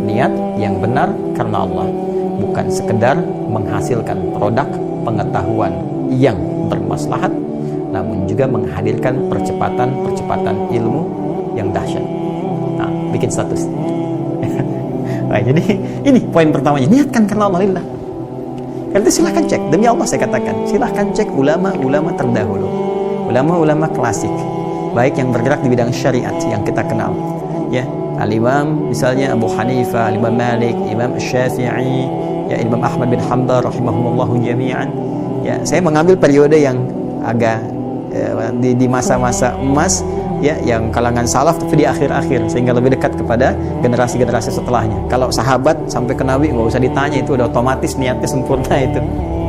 Niat yang benar karena Allah, bukan sekedar menghasilkan produk pengetahuan yang bermaslahat, namun juga menghadirkan percepatan ilmu yang dahsyat. Nah, bikin status. Nah, jadi ini poin pertamanya, niatkan karena Allah lillah. Karena itu silahkan cek, demi Allah saya katakan, silahkan cek ulama-ulama terdahulu, ulama-ulama klasik, baik yang bergerak di bidang syariat yang kita kenal, ya, Al-Imam misalnya Abu Hanifah, Al-Imam Malik, Imam Syafi'i, ya, Imam Ahmad bin Hanbal rahimahumullahu jami'an. Ya, saya mengambil periode yang agak di masa-masa emas, ya, yang kalangan salaf tapi di akhir-akhir, sehingga lebih dekat kepada generasi-generasi setelahnya. Kalau sahabat sampai ke Nabi nggak usah ditanya, itu udah otomatis niatnya sempurna itu,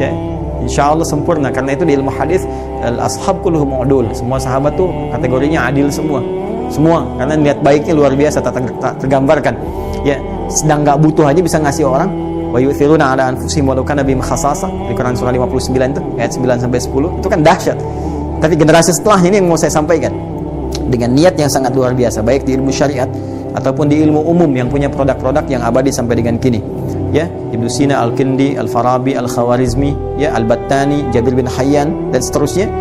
ya, insya Allah sempurna. Karena itu di ilmu hadis al-ashab kulluhum udul, semua sahabat tuh kategorinya adil semua, karena niat baiknya luar biasa, tak tergambarkan, ya. Sedang nggak butuh aja bisa ngasih orang. Wa yu'thiruna ala anfusihim walau kana bihim khassasah, di Quran surah 59 itu ayat 9 sampai 10, itu kan dahsyat. Tapi generasi setelah ini yang mau saya sampaikan, dengan niat yang sangat luar biasa, baik di ilmu syariat ataupun di ilmu umum yang punya produk-produk yang abadi sampai dengan kini, ya, Ibnu Sina, Al-Kindi, Al-Farabi, Al-Khawarizmi, ya, Al-Battani, Jabir bin Hayyan, dan seterusnya.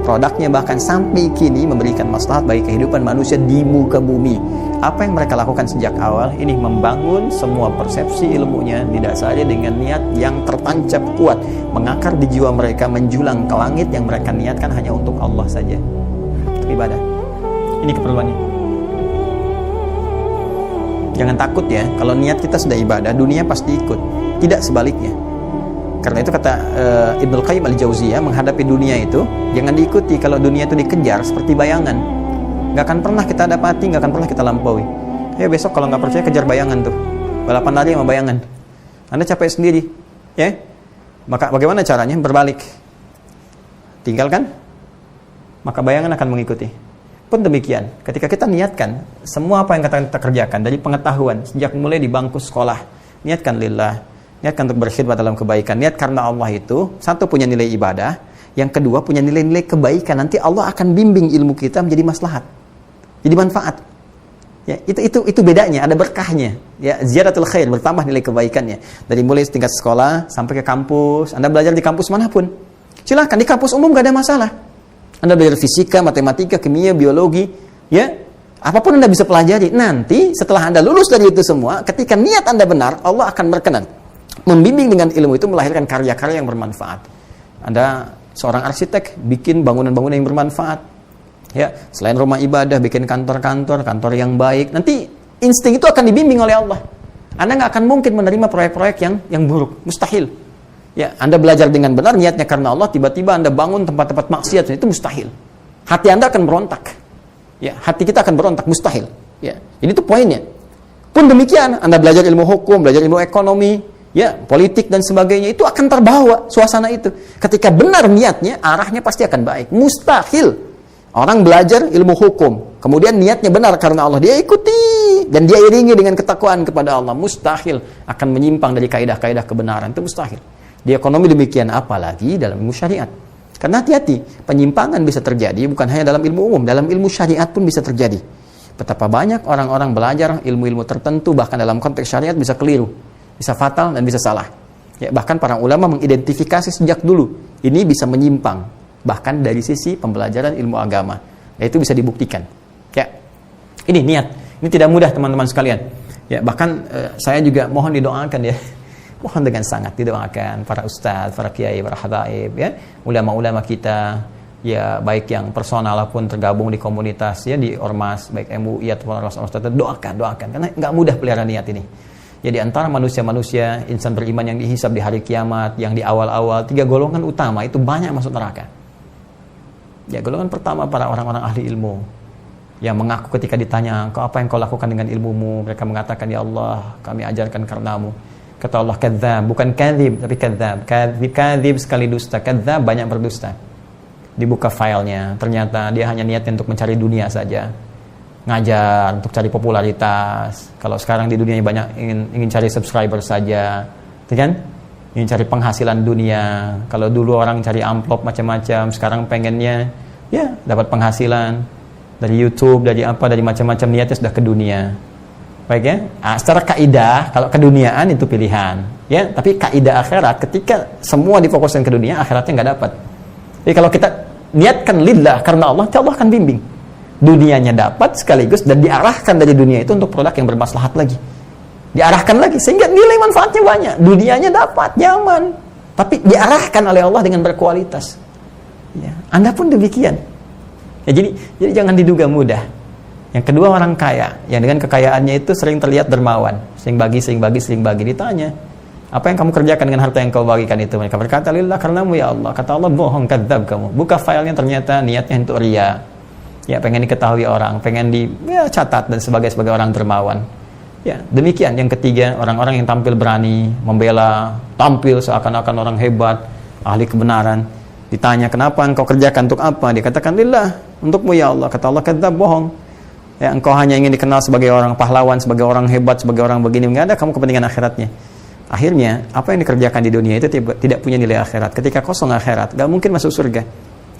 Produknya bahkan sampai kini memberikan maslahat bagi kehidupan manusia di muka bumi. Apa yang mereka lakukan sejak awal ini, membangun semua persepsi ilmunya didasari dengan niat yang tertancap kuat, mengakar di jiwa mereka, menjulang ke langit, yang mereka niatkan hanya untuk Allah saja, untuk ibadah. Ini keperluannya. Jangan takut ya, kalau niat kita sudah ibadah, dunia pasti ikut. Tidak sebaliknya. Karena itu kata Ibnu Qayyim al-Jauziyah, menghadapi dunia itu jangan diikuti. Kalau dunia itu dikejar seperti bayangan, nggak akan pernah kita dapati, nggak akan pernah kita lampaui. Ya, besok kalau nggak percaya, kejar bayangan tuh, balapan lari sama bayangan. Anda capek sendiri, ya. Maka bagaimana caranya? Berbalik, tinggalkan, maka bayangan akan mengikuti. Pun demikian, ketika kita niatkan semua apa yang kita kerjakan dari pengetahuan, sejak mulai di bangku sekolah, niatkan lillah, niatkan untuk berkhidmat dalam kebaikan. Niat karena Allah itu, satu, punya nilai ibadah, yang kedua punya nilai-nilai kebaikan. Nanti Allah akan bimbing ilmu kita menjadi maslahat, jadi manfaat. Ya, itu bedanya, ada berkahnya. Ya, ziyadatul khair, bertambah nilai kebaikannya. Dari mulai tingkat sekolah sampai ke kampus, Anda belajar di kampus manapun, silahkan. Di kampus umum gak ada masalah. Anda belajar fisika, matematika, kimia, biologi, ya, apapun Anda bisa pelajari. Nanti setelah Anda lulus dari itu semua, ketika niat Anda benar, Allah akan berkenan membimbing dengan ilmu itu melahirkan karya-karya yang bermanfaat. Anda seorang arsitek, bikin bangunan-bangunan yang bermanfaat, ya, selain rumah ibadah, bikin kantor yang baik. Nanti insting itu akan dibimbing oleh Allah. Anda nggak akan mungkin menerima proyek-proyek yang buruk, mustahil. Ya, Anda belajar dengan benar, niatnya karena Allah, tiba-tiba Anda bangun tempat-tempat maksiat, itu mustahil. Hati Anda akan berontak. Ya, hati kita akan berontak, mustahil. Ya, ini tuh poinnya. Pun demikian, Anda belajar ilmu hukum, belajar ilmu ekonomi, ya, politik dan sebagainya, itu akan terbawa suasana itu. Ketika benar niatnya, arahnya pasti akan baik. Mustahil orang belajar ilmu hukum, kemudian niatnya benar karena Allah, dia ikuti dan dia iringi dengan ketakwaan kepada Allah. Mustahil akan menyimpang dari kaidah-kaidah kebenaran, itu mustahil. Di ekonomi demikian, apalagi dalam ilmu syariat. Karena hati-hati, penyimpangan bisa terjadi bukan hanya dalam ilmu umum, dalam ilmu syariat pun bisa terjadi. Betapa banyak orang-orang belajar ilmu-ilmu tertentu, bahkan dalam konteks syariat bisa keliru, bisa fatal dan bisa salah. Ya, bahkan para ulama mengidentifikasi sejak dulu ini bisa menyimpang, bahkan dari sisi pembelajaran ilmu agama. Ya, itu bisa dibuktikan. Ya, ini niat. Ini tidak mudah teman-teman sekalian. Ya, bahkan saya juga mohon didoakan ya. Mohon dengan sangat didoakan para ustadz, para kiai, para habaib, ya, ulama-ulama kita, ya, baik yang personal pun tergabung di komunitas, ya, di ormas, baik MUI ataupun ormas-ormas tertentu, doakan, karena nggak mudah pelihara niat ini. Jadi antara manusia-manusia, insan beriman yang dihisab di hari kiamat, yang di awal-awal, 3 golongan utama itu banyak masuk neraka. Ya, golongan pertama para orang-orang ahli ilmu, yang mengaku ketika ditanya, apa yang kau lakukan dengan ilmumu? Mereka mengatakan, ya Allah, kami ajarkan karenamu. Kata Allah, kadzab, bukan kadzib, tapi kadzab. Kadzib sekali dusta, kadzab banyak berdusta. Dibuka filenya, ternyata dia hanya niatnya untuk mencari dunia saja. Ngajar untuk cari popularitas. Kalau sekarang di dunia banyak ingin cari subscriber saja, kan? Ingin cari penghasilan dunia. Kalau dulu orang cari amplop macam-macam, sekarang pengennya ya dapat penghasilan dari YouTube, dari apa, dari macam-macam, niatnya sudah ke dunia. Baik ya. Nah, secara kaidah kalau keduniaan itu pilihan, ya. Tapi kaidah akhirat ketika semua difokuskan ke dunia, akhiratnya nggak dapat. Jadi kalau kita niatkan lillah karena Allah akan bimbing. Dunianya dapat sekaligus dan diarahkan dari dunia itu untuk produk yang bermaslahat lagi. Diarahkan lagi sehingga nilai manfaatnya banyak. Dunianya dapat, nyaman, tapi diarahkan oleh Allah dengan berkualitas. Ya, Anda pun demikian. Ya, jadi jangan diduga mudah. Yang kedua, orang kaya yang dengan kekayaannya itu sering terlihat dermawan, sering bagi. Ditanya, apa yang kamu kerjakan dengan harta yang kau bagikan itu? Mereka berkata, lillah, karenamu ya Allah. Kata Allah, bohong, kadzab kamu. Buka filenya, ternyata niatnya untuk riya. Ya, pengen diketahui orang, pengen catat dan sebagai orang dermawan. Ya, demikian. Yang ketiga, orang-orang yang tampil berani, membela, tampil seakan-akan orang hebat, ahli kebenaran. Ditanya, kenapa engkau kerjakan, untuk apa? Dia katakan, lillah, untukmu ya Allah. Kata Allah, kadzab, bohong. Ya, engkau hanya ingin dikenal sebagai orang pahlawan, sebagai orang hebat, sebagai orang begini. Enggak ada kamu kepentingan akhiratnya. Akhirnya, apa yang dikerjakan di dunia itu tidak punya nilai akhirat. Ketika kosong akhirat, gak mungkin masuk surga.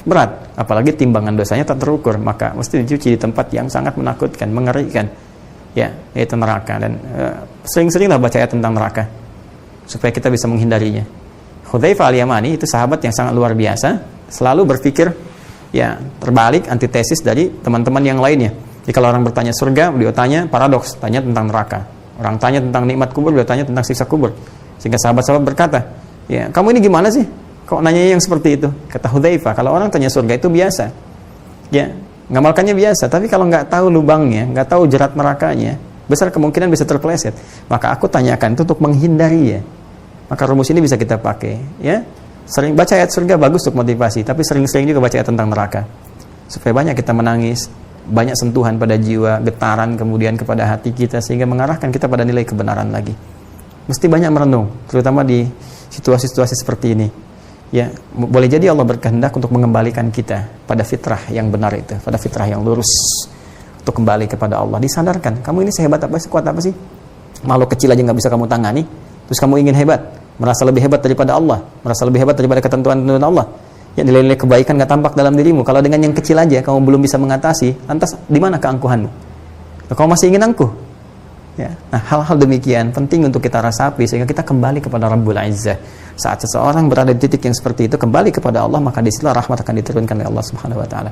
Berat. Apalagi timbangan dosanya tak terukur. Maka mesti dicuci di tempat yang sangat menakutkan, mengerikan. Ya, yaitu neraka. Dan sering-seringlah baca ayat tentang neraka, supaya kita bisa menghindarinya. Hudzaifah al-Yamani itu sahabat yang sangat luar biasa. Selalu berpikir, ya, terbalik, antitesis dari teman-teman yang lainnya. Jadi kalau orang bertanya surga, beliau tanya paradoks, tanya tentang neraka. Orang tanya tentang nikmat kubur, beliau tanya tentang siksa kubur. Sehingga sahabat-sahabat berkata, ya, kamu ini gimana sih? Kok nanya yang seperti itu? Kata Hudzaifah, kalau orang tanya surga itu biasa. Ya, ngamalkannya biasa. Tapi kalau nggak tahu lubangnya, nggak tahu jerat nerakanya, besar kemungkinan bisa terpeleset. Maka aku tanyakan itu untuk menghindari ya. Maka rumus ini bisa kita pakai. Ya, sering baca ayat surga bagus untuk motivasi, tapi sering-sering juga baca ayat tentang neraka. Supaya banyak kita menangis, banyak sentuhan pada jiwa, getaran kemudian kepada hati kita, sehingga mengarahkan kita pada nilai kebenaran lagi. Mesti banyak merenung, terutama di situasi-situasi seperti ini. Ya, boleh jadi Allah berkehendak untuk mengembalikan kita pada fitrah yang benar itu, pada fitrah yang lurus, untuk kembali kepada Allah. Disadarkan, kamu ini sehebat apa sih, kuat apa sih? Makhluk kecil aja nggak bisa kamu tangani, terus kamu ingin hebat, merasa lebih hebat daripada Allah, merasa lebih hebat daripada ketentuan-ketentuan Allah. Ya, nilai-nilai kebaikan nggak tampak dalam dirimu. Kalau dengan yang kecil aja kamu belum bisa mengatasi, lantas di mana keangkuhanmu? Kamu masih ingin angkuh? Ya. Nah, hal-hal demikian penting untuk kita rasapi sehingga kita kembali kepada Rabbul Izzah. Saat seseorang berada di titik yang seperti itu, kembali kepada Allah, maka disitulah rahmat akan diturunkan oleh Allah Subhanahu wa taala.